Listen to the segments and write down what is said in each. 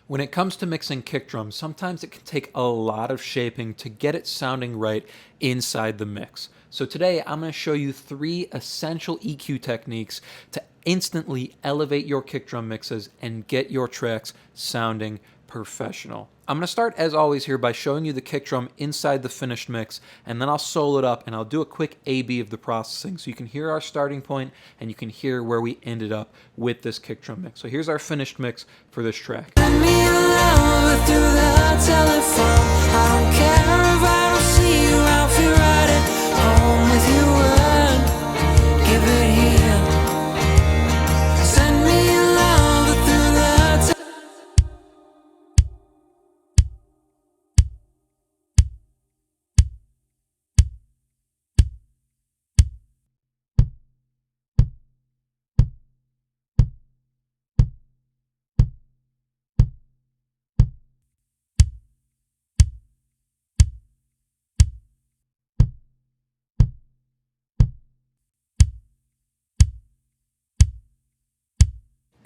When it comes to mixing kick drums, sometimes it can take a lot of shaping to get it sounding right inside the mix. So today I'm going to show you 3 essential EQ techniques to instantly elevate your kick drum mixes and get your tracks sounding professional. I'm going to start as always here by showing you the kick drum inside the finished mix, and then I'll solo it up and I'll do a quick A-B of the processing so you can hear our starting point and you can hear where we ended up with this kick drum mix. So here's our finished mix for this track.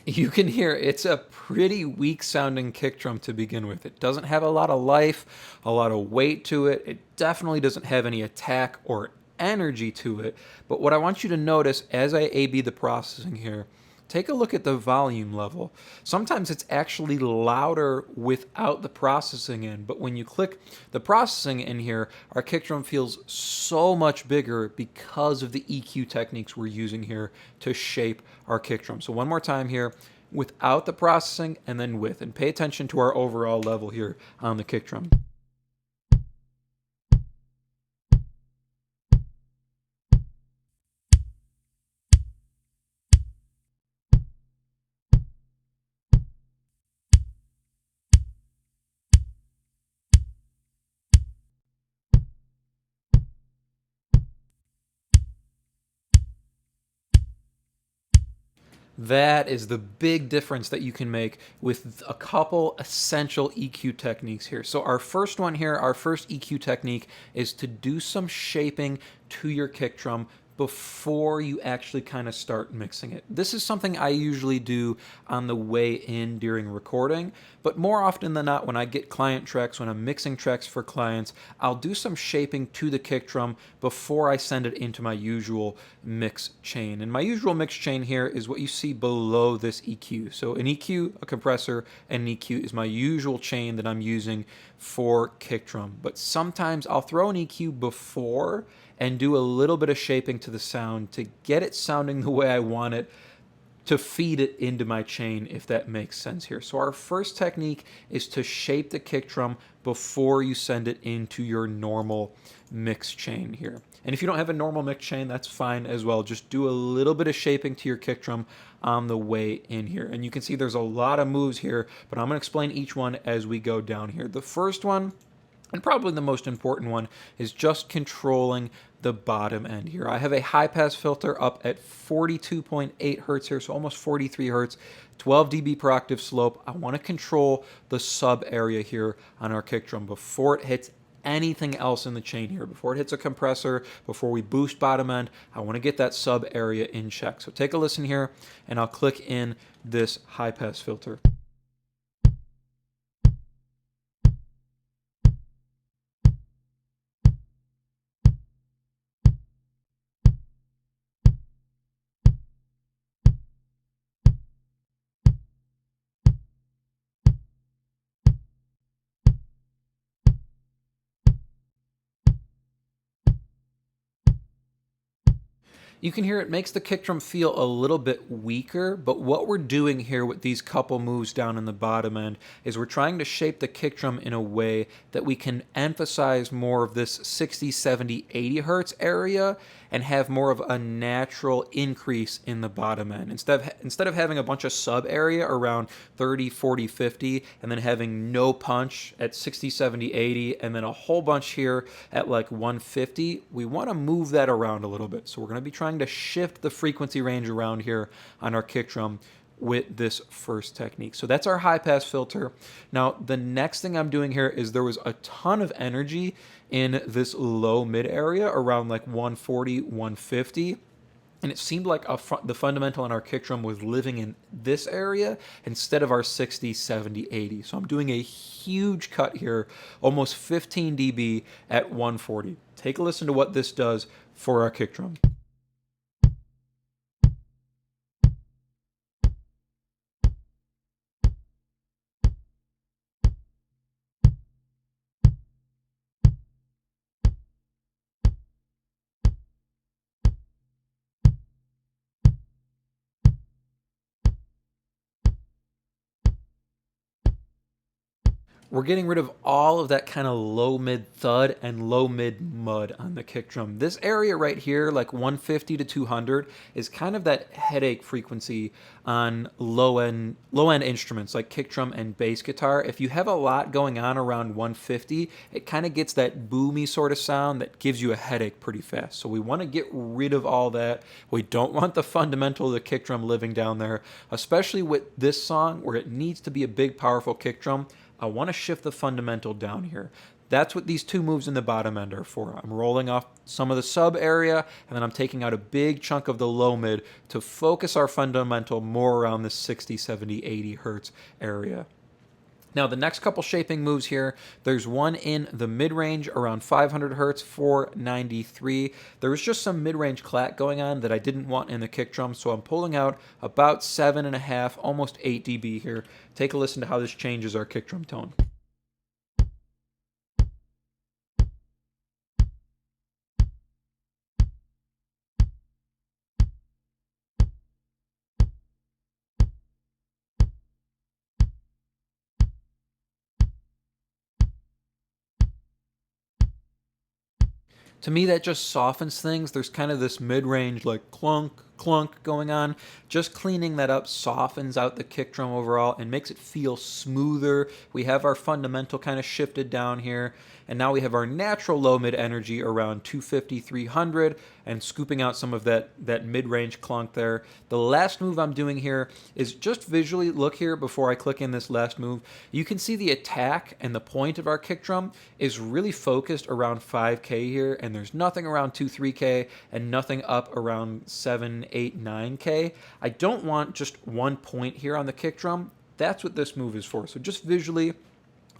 You can hear it's a pretty weak sounding kick drum to begin with. It doesn't have a lot of life, a lot of weight to it. It definitely doesn't have any attack or energy to it. But what I want you to notice as I A-B the processing here, take a look at the volume level. Sometimes it's actually louder without the processing in, but when you click the processing in here, our kick drum feels so much bigger because of the EQ techniques we're using here to shape our kick drum. So one more time here, without the processing and then with, and pay attention to our overall level here on the kick drum. That is the big difference that you can make with a couple essential EQ techniques here. So our first one here, our first EQ technique is to do some shaping to your kick drum before you actually kind of start mixing it. This is something I usually do on the way in during recording, but more often than not when I get client tracks, when I'm mixing tracks for clients, I'll do some shaping to the kick drum before I send it into my usual mix chain. And my usual mix chain here is what you see below this EQ. So an EQ, a compressor, and an EQ is my usual chain that I'm using for kick drum. But sometimes I'll throw an EQ before and do a little bit of shaping to the sound to get it sounding the way I want it, to feed it into my chain, if that makes sense here. So our first technique is to shape the kick drum before you send it into your normal mix chain here. And if you don't have a normal mix chain, that's fine as well. Just do a little bit of shaping to your kick drum on the way in here. And you can see there's a lot of moves here, but I'm going to explain each one as we go down here. The first one, and probably the most important one, is just controlling the bottom end here. I have a high pass filter up at 42.8 hertz here, so almost 43 hertz, 12 dB per octave slope. I want to control the sub area here on our kick drum before it hits anything else in the chain here. Before it hits a compressor, before we boost bottom end, I want to get that sub area in check. So take a listen here, and I'll click in this high pass filter. You can hear it makes the kick drum feel a little bit weaker, but what we're doing here with these couple moves down in the bottom end is we're trying to shape the kick drum in a way that we can emphasize more of this 60, 70, 80 hertz area and have more of a natural increase in the bottom end. Instead of having a bunch of sub area around 30, 40, 50, and then having no punch at 60, 70, 80, and then a whole bunch here at like 150, we want to move that around a little bit. So we're going to be trying to shift the frequency range around here on our kick drum with this first technique. So that's our high pass filter. Now, the next thing I'm doing here is there was a ton of energy in this low mid area around like 140, 150. and it seemed like the fundamental in our kick drum was living in this area instead of our 60, 70, 80. So I'm doing a huge cut here, almost 15 dB at 140. Take a listen to what this does for our kick drum. We're getting rid of all of that kind of low mid thud and low mid mud on the kick drum. This area right here, like 150 to 200, is kind of that headache frequency on low end instruments like kick drum and bass guitar. If you have a lot going on around 150, it kind of gets that boomy sort of sound that gives you a headache pretty fast. So we want to get rid of all that. We don't want the fundamental of the kick drum living down there, especially with this song where it needs to be a big, powerful kick drum. I want to shift the fundamental down here. That's what these two moves in the bottom end are for. I'm rolling off some of the sub area, and then I'm taking out a big chunk of the low mid to focus our fundamental more around the 60, 70, 80 hertz area. Now, the next couple shaping moves here, there's one in the mid-range around 500 hertz, 493. There was just some mid-range clack going on that I didn't want in the kick drum, so I'm pulling out about 7.5, almost 8 dB here. Take a listen to how this changes our kick drum tone. To me, that just softens things. There's kind of this mid-range like clunk, clunk going on. Just cleaning that up softens out the kick drum overall and makes it feel smoother. We have our fundamental kind of shifted down here, and now we have our natural low mid energy around 250, 300, and scooping out some of that mid-range clunk there. The last move I'm doing here is just visually look here before I click in this last move. You can see the attack and the point of our kick drum is really focused around 5K here, and there's nothing around 2, 3K and nothing up around 7, 8, 9K. I don't want just one point here on the kick drum. That's what this move is for. So just visually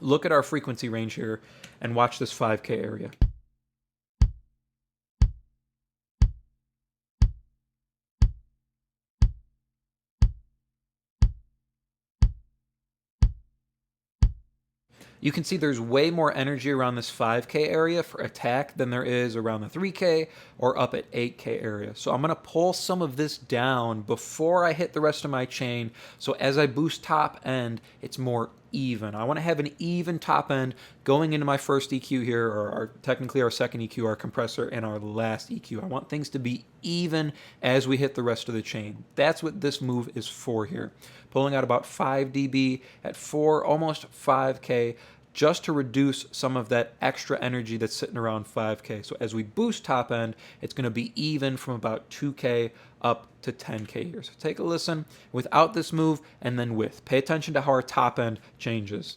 look at our frequency range here and watch this 5K area. You can see there's way more energy around this 5K area for attack than there is around the 3K or up at 8K area. So I'm going to pull some of this down before I hit the rest of my chain. So as I boost top end, it's more even. I want to have an even top end going into my first EQ here, or technically our second EQ, our compressor, and our last EQ. I want things to be even as we hit the rest of the chain. That's what this move is for here. Pulling out about 5 dB at 4, almost 5K, just to reduce some of that extra energy that's sitting around 5K. So as we boost top end, it's going to be even from about 2K up to 10K here. So take a listen without this move and then with. Pay attention to how our top end changes.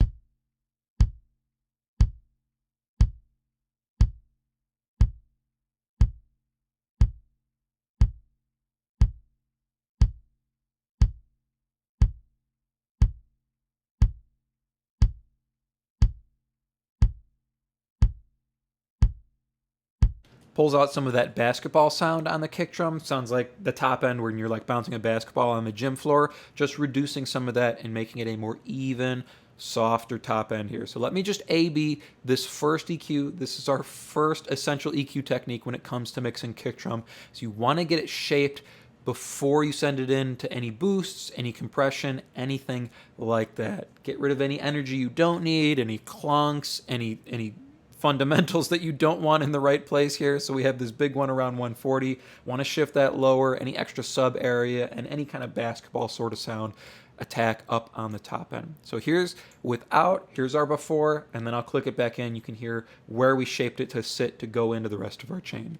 Pulls out some of that basketball sound on the kick drum. Sounds like the top end when you're like bouncing a basketball on the gym floor, just reducing some of that and making it a more even, softer top end here. So let me just A-B this first EQ. This is our first essential EQ technique when it comes to mixing kick drum. So you want to get it shaped before you send it in to any boosts, any compression, anything like that. Get rid of any energy you don't need, any clunks, any fundamentals that you don't want in the right place here. So we have this big one around 140. Want to shift that lower, any extra sub area, and any kind of basketball sort of sound attack up on the top end. So here's without, here's our before, and then I'll click it back in. You can hear where we shaped it to sit to go into the rest of our chain.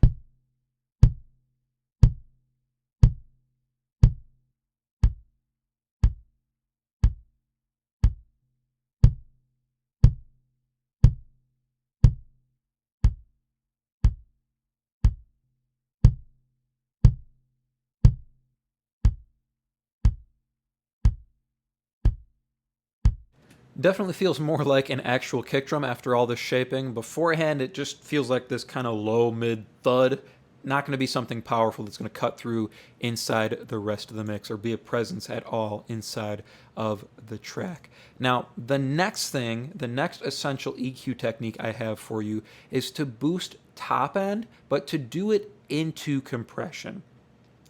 Definitely feels more like an actual kick drum after all this shaping. Beforehand, it just feels like this kind of low mid thud. Not going to be something powerful that's going to cut through inside the rest of the mix or be a presence at all inside of the track. Now, the next thing, the next essential EQ technique I have for you is to boost top end, but to do it into compression.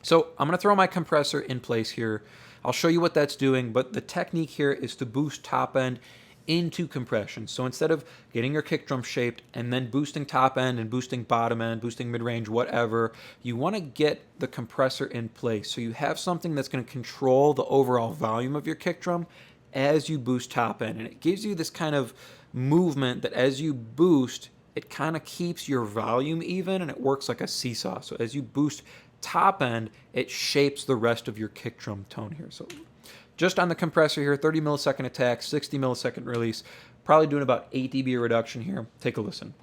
So I'm going to throw my compressor in place here. I'll show you what that's doing, but the technique here is to boost top end into compression. So instead of getting your kick drum shaped and then boosting top end and boosting bottom end, boosting mid-range, whatever, you want to get the compressor in place. So you have something that's going to control the overall volume of your kick drum as you boost top end. And it gives you this kind of movement that as you boost, it kind of keeps your volume even and it works like a seesaw. So as you boost top end, it shapes the rest of your kick drum tone here. So just on the compressor here, 30 millisecond attack, 60 millisecond release, probably doing about 8 dB reduction here. Take a listen.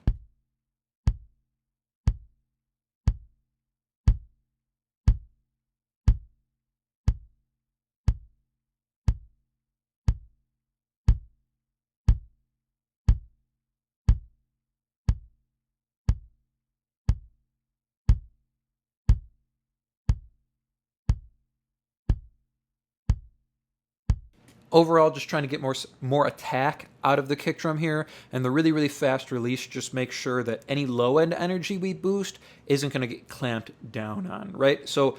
Overall, just trying to get more attack out of the kick drum here, and the really, really fast release just makes sure that any low-end energy we boost isn't going to get clamped down on, right? So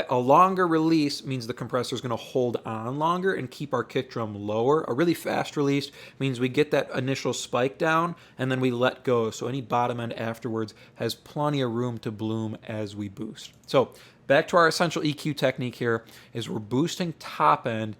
a longer release means the compressor is going to hold on longer and keep our kick drum lower. A really fast release means we get that initial spike down, and then we let go, so any bottom end afterwards has plenty of room to bloom as we boost. So back to our essential EQ technique here is we're boosting top end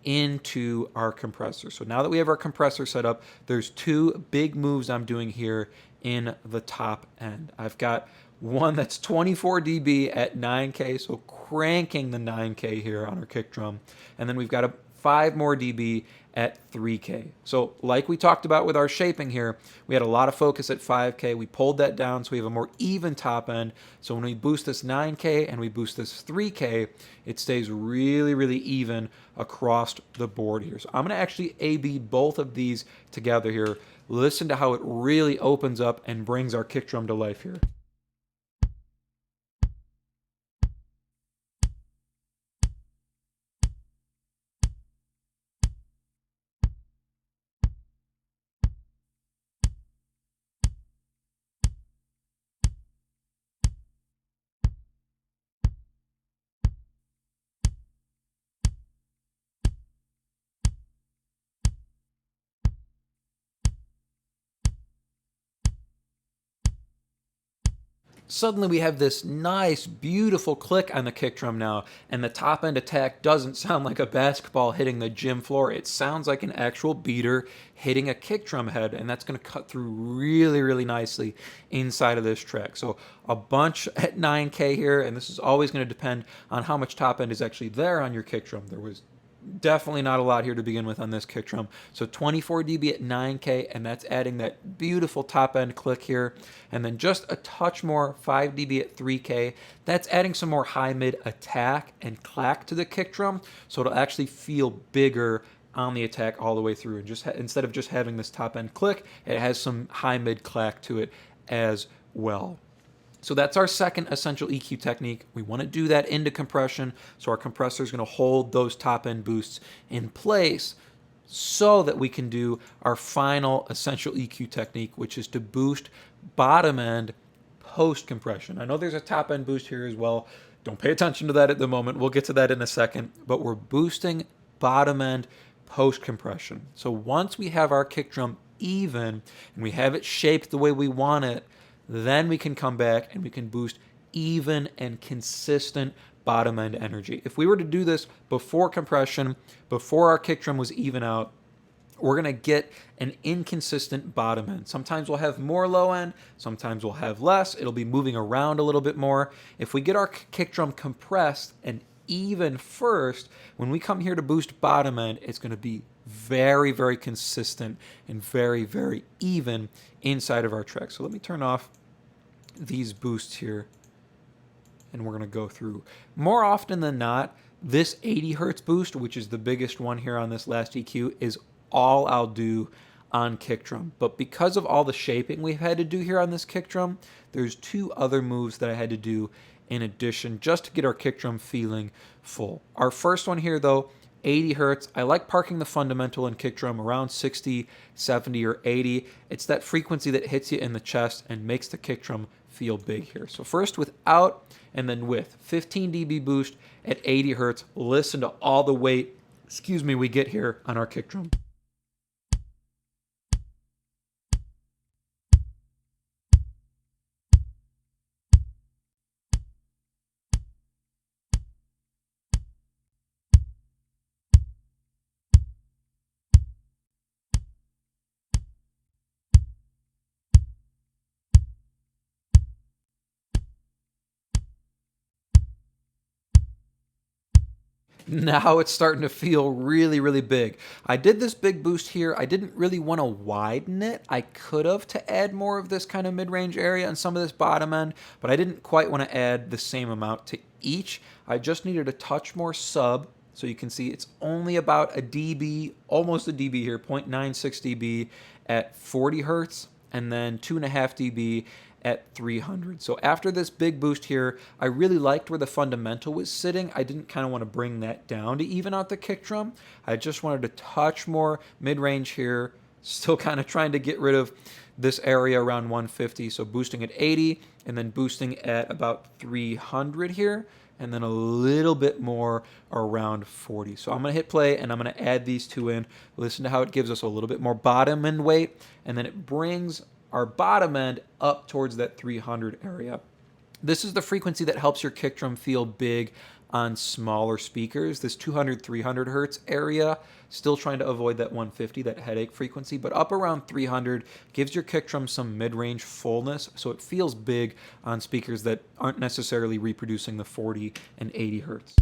into our compressor. So now that we have our compressor set up, there's two big moves I'm doing here in the top end. I've got one that's 24 dB at 9K, so cranking the 9K here on our kick drum. And then we've got 5 more dB at 3K. So like we talked about with our shaping here, we had a lot of focus at 5K. We pulled that down so we have a more even top end. So when we boost this 9K and we boost this 3K, it stays really, really even across the board here. So I'm going to actually A-B both of these together here. Listen to how it really opens up and brings our kick drum to life here. Suddenly we have this nice, beautiful click on the kick drum now, and the top end attack doesn't sound like a basketball hitting the gym floor. It sounds like an actual beater hitting a kick drum head, and that's going to cut through really, really nicely inside of this track. So a bunch at 9K here, and this is always going to depend on how much top end is actually there on your kick drum. There was definitely not a lot here to begin with on this kick drum. So 24 dB at 9K, and that's adding that beautiful top end click here. And then just a touch more, 5 dB at 3K. That's adding some more high mid attack and clack to the kick drum, so it'll actually feel bigger on the attack all the way through. And just instead of just having this top end click, it has some high mid clack to it as well. So that's our second essential EQ technique. We want to do that into compression, so our compressor is going to hold those top end boosts in place so that we can do our final essential EQ technique, which is to boost bottom end post compression. I know there's a top end boost here as well. Don't pay attention to that at the moment. We'll get to that in a second, but we're boosting bottom end post compression. So once we have our kick drum even and we have it shaped the way we want it, then we can come back and we can boost even and consistent bottom end energy. If we were to do this before compression, before our kick drum was even out, we're going to get an inconsistent bottom end. Sometimes we'll have more low end, sometimes we'll have less. It'll be moving around a little bit more. If we get our kick drum compressed and even first, when we come here to boost bottom end, it's going to be very, very consistent and very, very even inside of our track. So let me turn off these boosts here, and we're going to go through. More often than not, this 80 hertz boost, which is the biggest one here on this last EQ, is all I'll do on kick drum. But because of all the shaping we've had to do here on this kick drum, there's two other moves that I had to do in addition just to get our kick drum feeling full. Our first one here though, 80 hertz. I like parking the fundamental and kick drum around 60, 70, or 80. It's that frequency that hits you in the chest and makes the kick drum feel big here. So first without and then with 15 dB boost at 80 hertz. Listen to all the weight, we get here on our kick drum. Now it's starting to feel really, really big. I did this big boost here. I didn't really want to widen it. I could have to add more of this kind of mid-range area and some of this bottom end, but I didn't quite want to add the same amount to each. I just needed a touch more sub. So you can see it's only about a dB, almost a dB here, 0.96 dB at 40 hertz, and then 2.5 dB at 300. So after this big boost here, I really liked where the fundamental was sitting. I didn't kind of want to bring that down to even out the kick drum. I just wanted to touch more mid-range here, still kind of trying to get rid of this area around 150. So boosting at 80 and then boosting at about 300 here, and then a little bit more around 40. So I'm going to hit play and I'm going to add these two in. Listen to how it gives us a little bit more bottom end weight, and then it brings our bottom end up towards that 300 area. This is the frequency that helps your kick drum feel big on smaller speakers, this 200, 300 hertz area. Still trying to avoid that 150, that headache frequency, but up around 300 gives your kick drum some mid-range fullness, so it feels big on speakers that aren't necessarily reproducing the 40 and 80 hertz.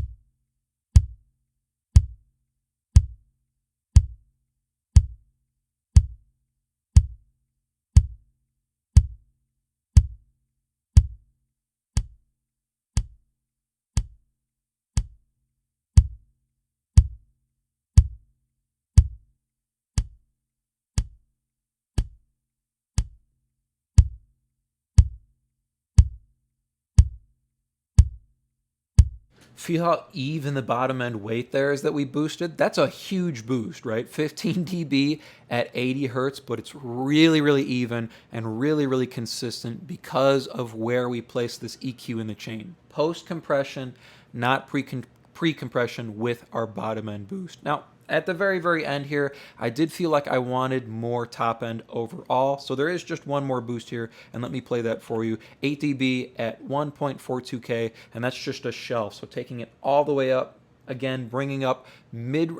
Feel how even the bottom end weight there is that we boosted? That's a huge boost, right? 15 dB at 80 hertz, but it's really, really even and really, really consistent because of where we place this EQ in the chain. Post-compression, not pre-compression with our bottom end boost. Now, at the very, very end here, I did feel like I wanted more top end overall. So there is just one more boost here, and let me play that for you. 8 dB at 1.42K, and that's just a shelf. So taking it all the way up, again, bringing up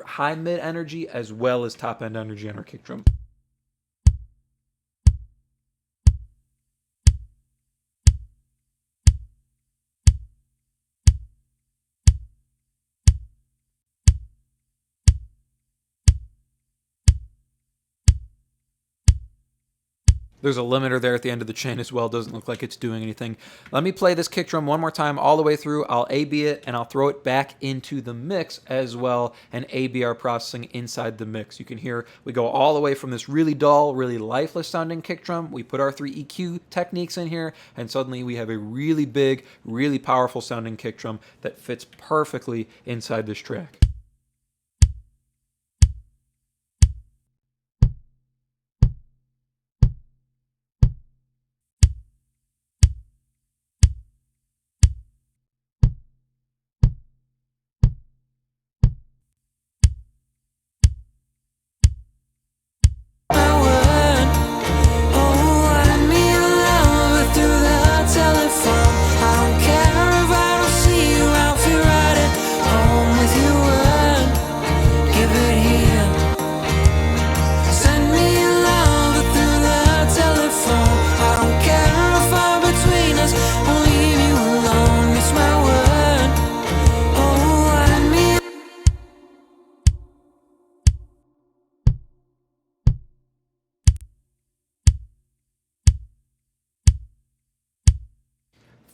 high mid energy as well as top end energy on our kick drum. There's a limiter there at the end of the chain as well. Doesn't look like it's doing anything. Let me play this kick drum one more time all the way through. I'll A-B it and I'll throw it back into the mix as well and A-B our processing inside the mix. You can hear we go all the way from this really dull, really lifeless sounding kick drum. We put our 3 EQ techniques in here and suddenly we have a really big, really powerful sounding kick drum that fits perfectly inside this track.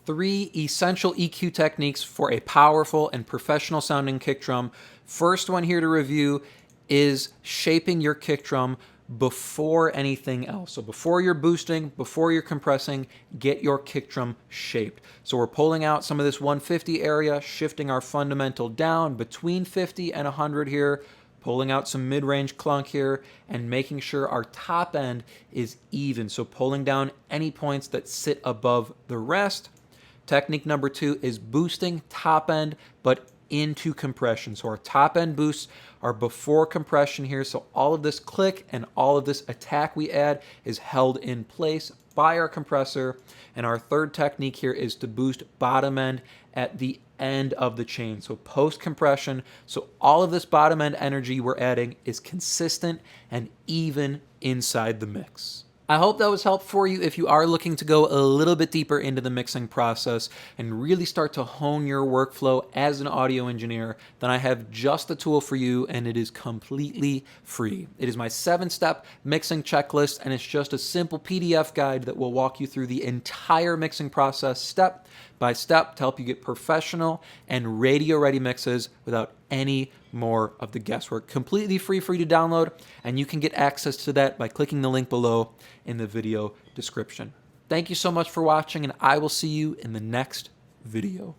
Three essential EQ techniques for a powerful and professional sounding kick drum. First one here to review, is shaping your kick drum before anything else. So before you're boosting, before you're compressing, get your kick drum shaped. So we're pulling out some of this 150 area, shifting our fundamental down between 50 and 100 here, pulling out some mid-range clunk here, and making sure our top end is even. So pulling down any points that sit above the rest. Technique number 2 is boosting top end, but into compression. So our top end boosts are before compression here. So all of this click and all of this attack we add is held in place by our compressor. And our third technique here is to boost bottom end at the end of the chain. So post compression. So all of this bottom end energy we're adding is consistent and even inside the mix. I hope that was helpful for you if you are looking to go a little bit deeper into the mixing process and really start to hone your workflow as an audio engineer. Then I have just the tool for you, and it is completely free. It is my 7-step mixing checklist, and it's just a simple PDF guide that will walk you through the entire mixing process step by step to help you get professional and radio-ready mixes without any more of the guesswork. Completely free for you to download, and you can get access to that by clicking the link below in the video description. Thank you so much for watching, and I will see you in the next video.